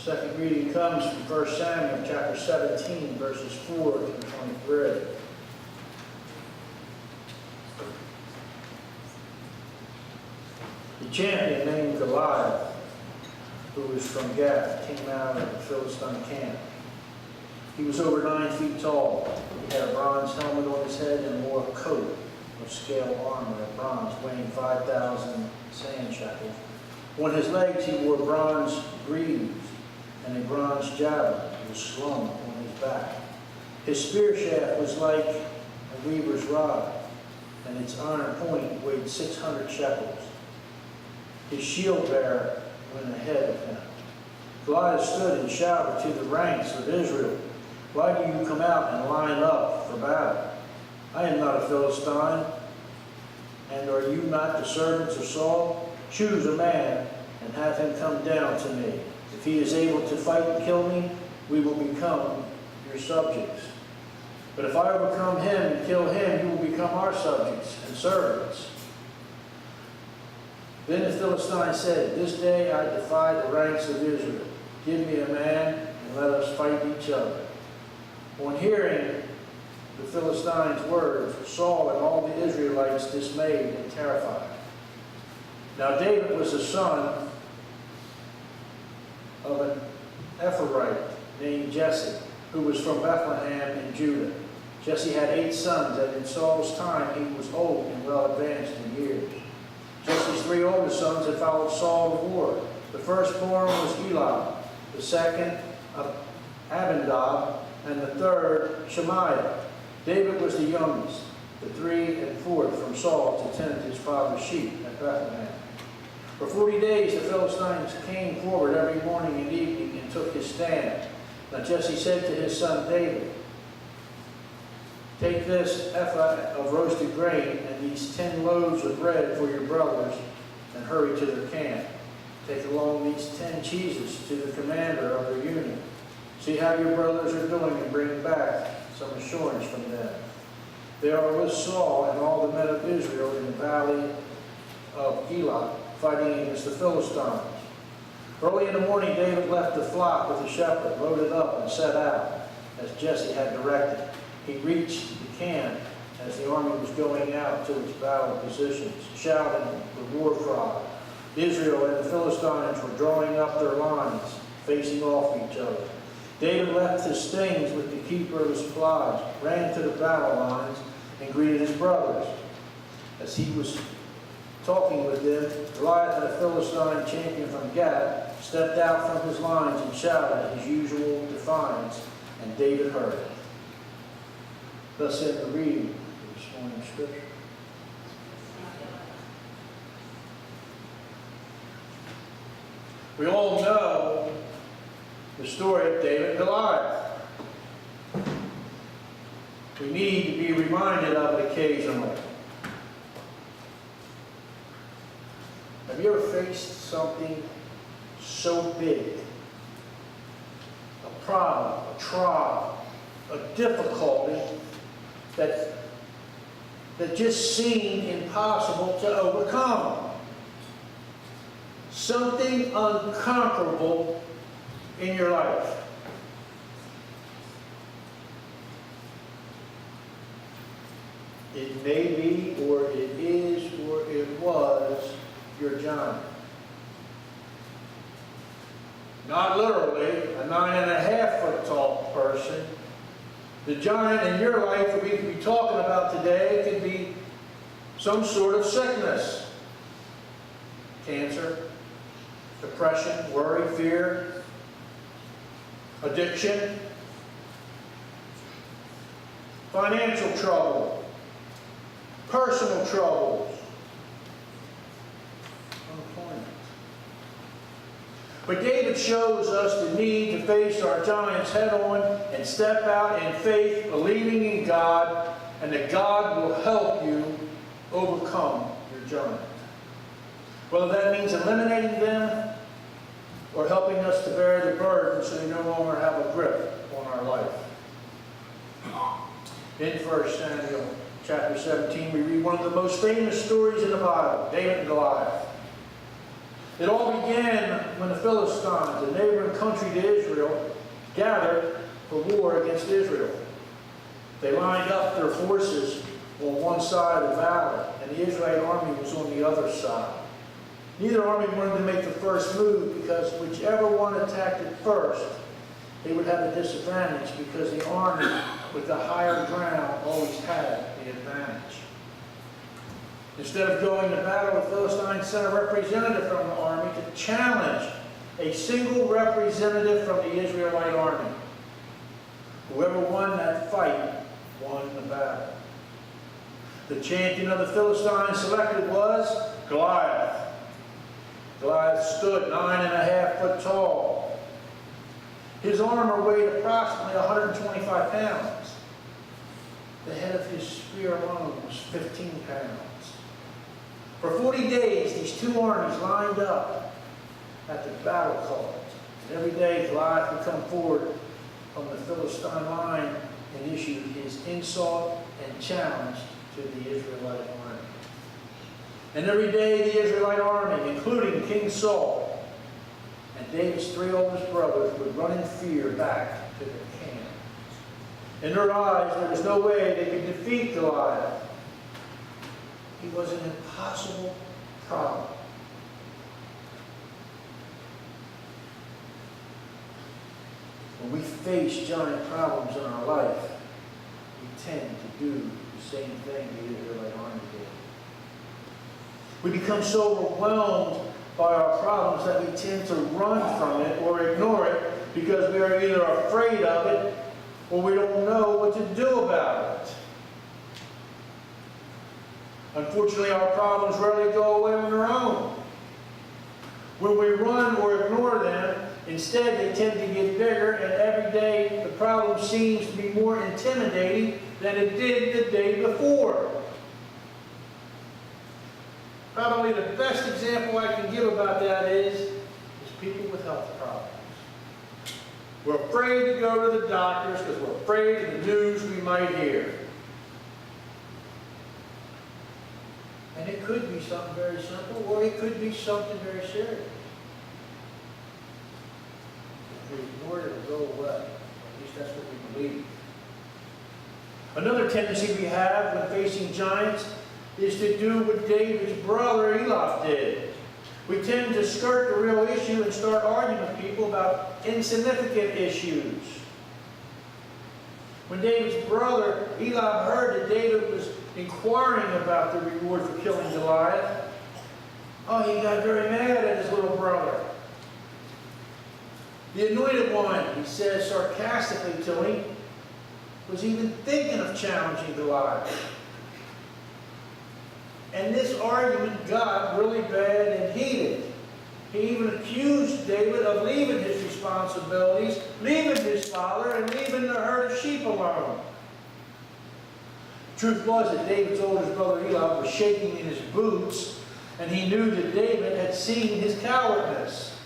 Second reading comes from 1 Samuel chapter 17, verses 4 through 23. The champion named Goliath, who was from Gath, came out of the Philistine camp. He was over 9 feet tall. He had a bronze helmet on his head and wore a coat of scale armor of bronze weighing 5,000 sand shekels. On his legs he wore bronze greaves, and a bronze javelin was slung on his back. His spear shaft was like a weaver's rod, and its iron point weighed 600 shekels. His shield bearer went ahead of him. Goliath stood and shouted to the ranks of Israel, "Why do you come out and line up for battle? I am not a Philistine, and are you not the servants of Saul? Choose a man and have him come down to me. If he is able to fight and kill me, we will become your subjects. But if I overcome him and kill him, you will become our subjects and servants." Then the Philistine said, "This day I defy the ranks of Israel. Give me a man and let us fight each other." On hearing the Philistines' words, Saul and all the Israelites dismayed and terrified. Now David was the son of an Ephraite named Jesse, who was from Bethlehem in Judah. Jesse had 8 sons, and in Saul's time he was old and well advanced in years. Jesse's 3 oldest sons had followed Saul to war. The firstborn was Eli, the second Abinadab, and the third Shemaiah. David was the youngest, the 3 and 4th from Saul to tend his father's sheep at Bethlehem. For 40 days the Philistines came forward every morning and evening and took his stand. Now Jesse said to his son David, "Take this ephah of roasted grain and these 10 loaves of bread for your brothers and hurry to their camp. Take along these 10 cheeses to the commander of their unit. See how your brothers are doing and bring back some assurance from them. They are with Saul and all the men of Israel in the valley of Elah, fighting against the Philistines." Early in the morning David left the flock with the shepherd, loaded up and set out, as Jesse had directed. He reached the camp as the army was going out to its battle positions, shouting the war cry. Israel and the Philistines were drawing up their lines, facing off each other. David left his things with the keeper of the supplies, ran to the battle lines, and greeted his brothers. As he was talking with them, Goliath, a Philistine champion from Gath, stepped out from his lines and shouted his usual defiance, and David heard it. Thus end the reading of this morning's scripture. We all know the story of David and Goliath. We need to be reminded of it occasionally. Have you ever faced something so big? A problem, a trial, a difficulty that just seemed impossible to overcome. Something unconquerable in your life. It may be, or it is, or it was your giant. Not literally a 9.5 foot tall person. The giant in your life that we could be talking about today could be some sort of sickness. Cancer, depression, worry, fear, addiction, financial trouble, personal troubles, unemployment. But David shows us the need to face our giants head on and step out in faith, believing in God, and that God will help you overcome your giant. Whether that means eliminating them or helping us to bear the burden so they no longer have a grip on our life. In 1 Samuel chapter 17, we read one of the most famous stories in the Bible, David and Goliath. It all began when the Philistines, a neighboring country to Israel, gathered for war against Israel. They lined up their forces on one side of the valley, and the Israelite army was on the other side. Neither army wanted to make the first move because whichever one attacked it first, they would have a disadvantage because the army with the higher ground always had the advantage. Instead of going to battle, the Philistines sent a representative from the army to challenge a single representative from the Israelite army. Whoever won that fight won the battle. The champion of the Philistines selected was Goliath. Goliath stood 9.5 feet tall. His armor weighed approximately 125 pounds. The head of his spear alone was 15 pounds. For 40 days, these two armies lined up at the battle cards. And every day, Goliath would come forward from the Philistine line and issue his insult and challenge to the Israelite army. And every day, the Israelite army, including King Saul and David's three oldest brothers, would run in fear back to their camp. In their eyes, there was no way they could defeat Goliath. He was an impossible problem. When we face giant problems in our life, we tend to do the same thing the Israelite army did. We become so overwhelmed by our problems that we tend to run from it or ignore it because we are either afraid of it or we don't know what to do about it. Unfortunately, our problems rarely go away on their own. When we run or ignore them, instead they tend to get bigger, and every day the problem seems to be more intimidating than it did the day before. Probably the best example I can give about that is people with health problems. We're afraid to go to the doctors because we're afraid of the news we might hear. And it could be something very simple, or it could be something very serious. If we ignore it, it'll go away. At least that's what we believe. Another tendency we have when facing giants is to do what David's brother Eli did. We tend to skirt the real issue and start arguing with people about insignificant issues. When David's brother Eli heard that David was inquiring about the reward for killing Goliath, he got very mad at his little brother. The anointed one, he says sarcastically to him, was even thinking of challenging Goliath. And this argument got really bad and heated. He even accused David of leaving his responsibilities, leaving his father, and leaving the herd of sheep alone. Truth was that David's oldest brother Eli was shaking in his boots, and he knew that David had seen his cowardness.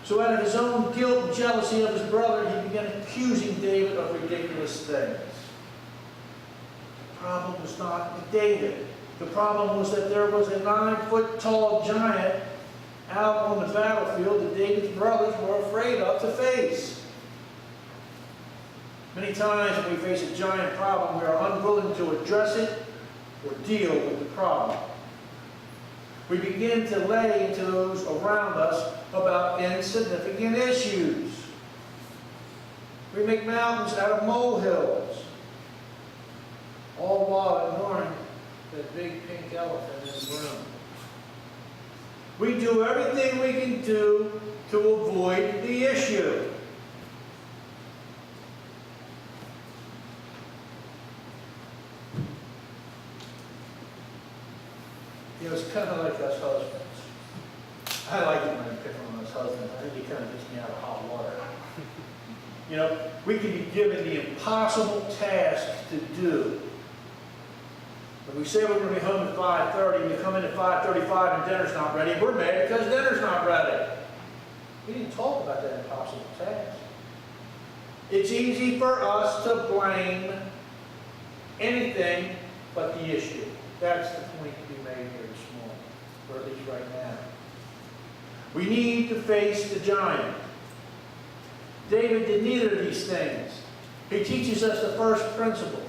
So out of his own guilt and jealousy of his brother, he began accusing David of ridiculous things. The problem was not with David. The problem was that there was a 9-foot-tall giant out on the battlefield that David's brothers were afraid of to face. Many times when we face a giant problem, we are unwilling to address it or deal with the problem. We begin to lay into those around us about insignificant issues. We make mountains out of molehills, all while ignoring that big pink elephant in the room. We do everything we can do to avoid the issue. It's kind of like us husbands. I like it when I pick on us husbands. I think it kind of gets me out of hot water. We can be given the impossible task to do. If we say we're going to be home at 5:30, and you come in at 5:35 and dinner's not ready, we're mad because dinner's not ready. We didn't talk about that impossible task. It's easy for us to blame anything but the issue. That's the point to be made here this morning, or at least right now. We need to face the giant. David did neither of these things. He teaches us the first principle.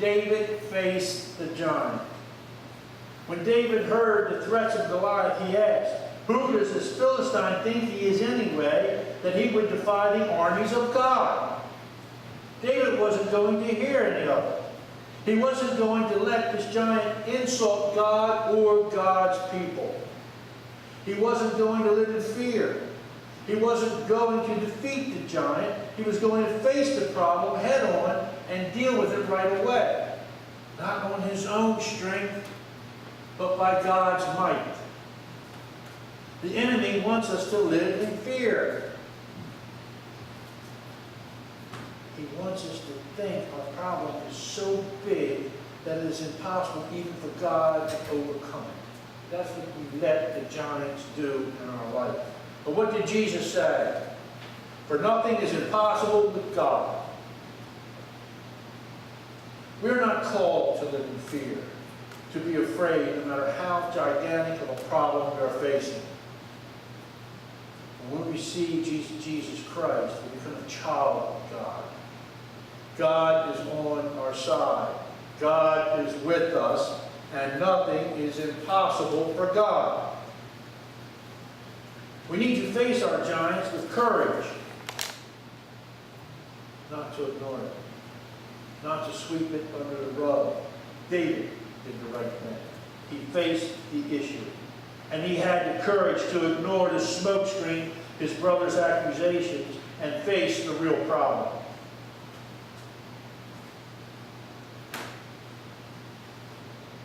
David faced the giant. When David heard the threats of Goliath, he asked, "Who does this Philistine think he is anyway, that he would defy the armies of God?" David wasn't going to hear any of it. He wasn't going to let this giant insult God or God's people. He wasn't going to live in fear. He wasn't going to defeat the giant. He was going to face the problem head on and deal with it right away. Not on his own strength, but by God's might. The enemy wants us to live in fear. He wants us to think our problem is so big that it is impossible even for God to overcome it. That's what we let the giants do in our life. But what did Jesus say? For nothing is impossible with God. We're not called to live in fear, to be afraid no matter how gigantic of a problem we are facing. And when we see Jesus Christ, we become a child of God. God is on our side. God is with us, and nothing is impossible for God. We need to face our giants with courage, not to ignore it, not to sweep it under the rug. David did the right thing. He faced the issue, and he had the courage to ignore the smokescreen, his brother's accusations, and face the real problem.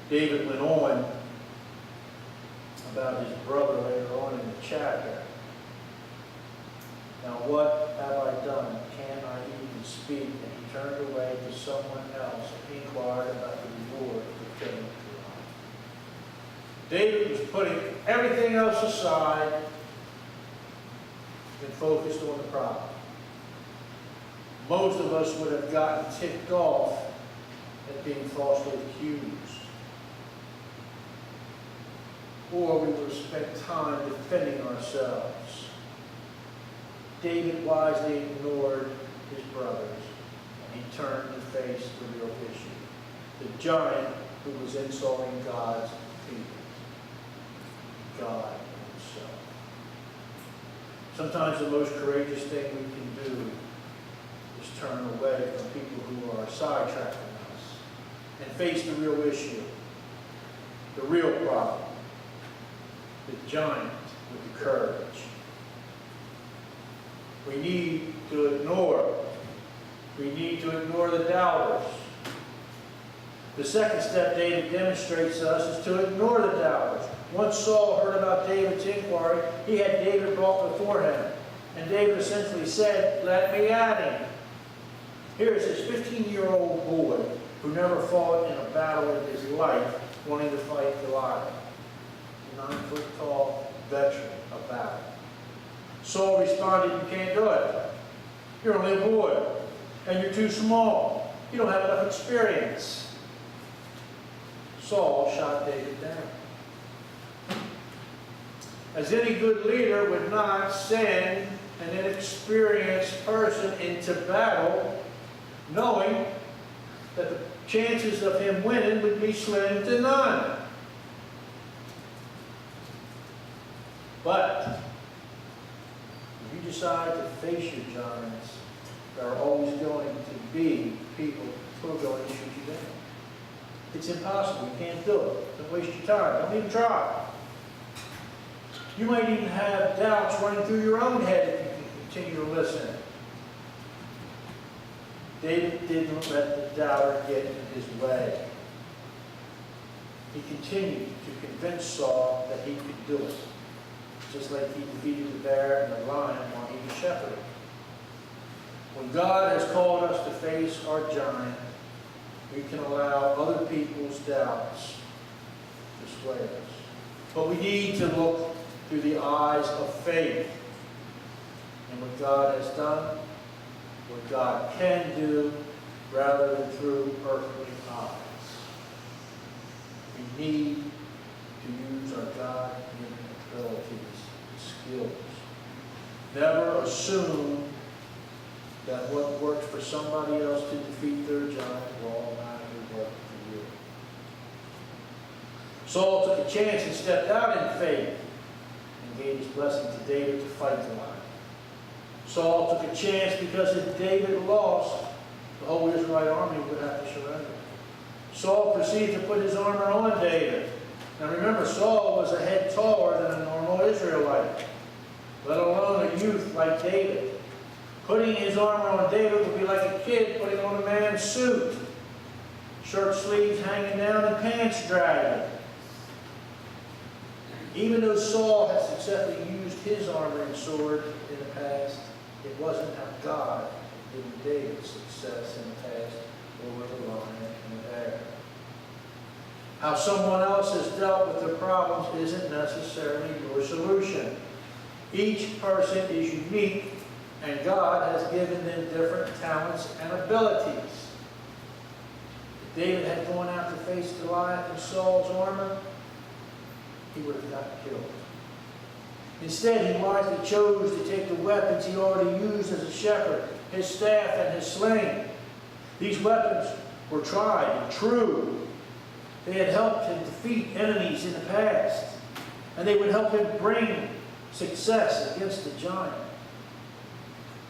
David went on about his brother later on in the chapter. Now what have I done? Can I even speak? And he turned away to someone else and inquired about the reward of the killing of Goliath. David was putting everything else aside and focused on the problem. Most of us would have gotten ticked off at being falsely accused. Or we would have spent time defending ourselves. David wisely ignored his brothers, and he turned to face the real issue. The giant who was insulting God's people. God himself. Sometimes the most courageous thing we can do is turn away from people who are sidetracking us and face the real issue, the real problem. The giant with the courage. We need to ignore the doubters. The second step David demonstrates to us is to ignore the doubters. Once Saul heard about David's inquiry, he had David brought before him. And David essentially said, "Let me at him." Here is this 15-year-old boy who never fought in a battle in his life wanting to fight Goliath. 9-foot-tall veteran of battle. Saul responded, "You can't do it. You're only a boy, and you're too small. You don't have enough experience." Saul shot David down. As any good leader would not send an inexperienced person into battle knowing that the chances of him winning would be slim to none. But if you decide to face your giants, there are always going to be people who are going to shoot you down. It's impossible. You can't do it. Don't waste your time. Don't even try. You might even have doubts running through your own head if you can continue to listen. David didn't let the doubter get in his way. He continued to convince Saul that he could do it, just like he defeated the bear and the lion while he was shepherding. When God has called us to face our giant, we can allow other people's doubts to sway us. But we need to look through the eyes of faith and what God has done, what God can do, rather than through earthly eyes. We need to use our God-given abilities to skills. Never assume that what works for somebody else to defeat their giant will automatically work for you. Saul took a chance and stepped out in faith and gave his blessing to David to fight Goliath. Saul took a chance because if David lost, the whole Israelite army would have to surrender. Saul proceeded to put his armor on David. Now remember, Saul was a head taller than a normal Israelite, let alone a youth like David. Putting his armor on David would be like a kid putting on a man's suit. Shirt sleeves hanging down and pants dragging. Even though Saul had successfully used his armor and sword in the past, it wasn't how God had given David success in the past over the lion and the bear. How someone else has dealt with the problems isn't necessarily your solution. Each person is unique, and God has given them different talents and abilities. If David had gone out to face Goliath in Saul's armor, he would have gotten killed. Instead, he wisely chose to take the weapons he already used as a shepherd, his staff and his sling. These weapons were tried and true. They had helped him defeat enemies in the past, and they would help him bring success against the giant.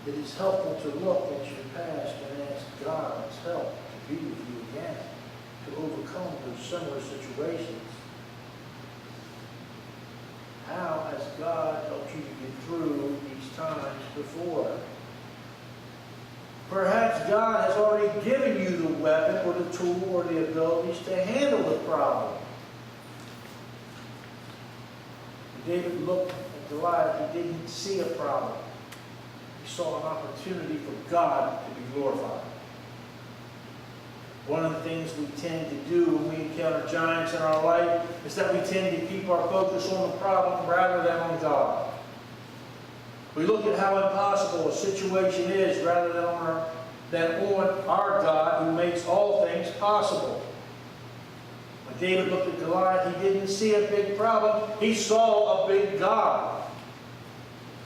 It is helpful to look at your past and ask God's help to be with you again, to overcome those similar situations. How has God helped you to get through these times before? Perhaps God has already given you the weapon or the tool or the abilities to handle the problem. When David looked at Goliath, he didn't see a problem. He saw an opportunity for God to be glorified. One of the things we tend to do when we encounter giants in our life is that we tend to keep our focus on the problem rather than on God. We look at how impossible a situation is rather than on our God who makes all things possible. When David looked at Goliath, he didn't see a big problem. He saw a big God.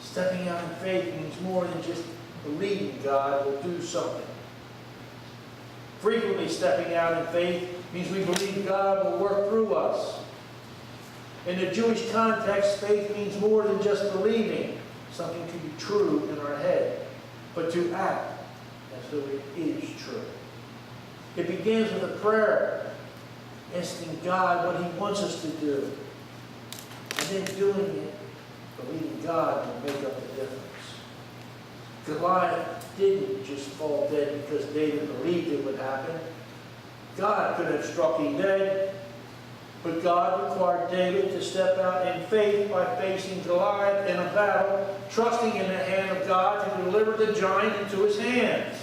Stepping out in faith means more than just believing God will do something. Frequently stepping out in faith means we believe God will work through us. In the Jewish context, faith means more than just believing something to be true in our head, but to act as though it is true. It begins with a prayer, asking God what He wants us to do, and then doing it, believing God will make up the difference. Goliath didn't just fall dead because David believed it would happen. God could have struck him dead, but God required David to step out in faith by facing Goliath in a battle, trusting in the hand of God to deliver the giant into his hands.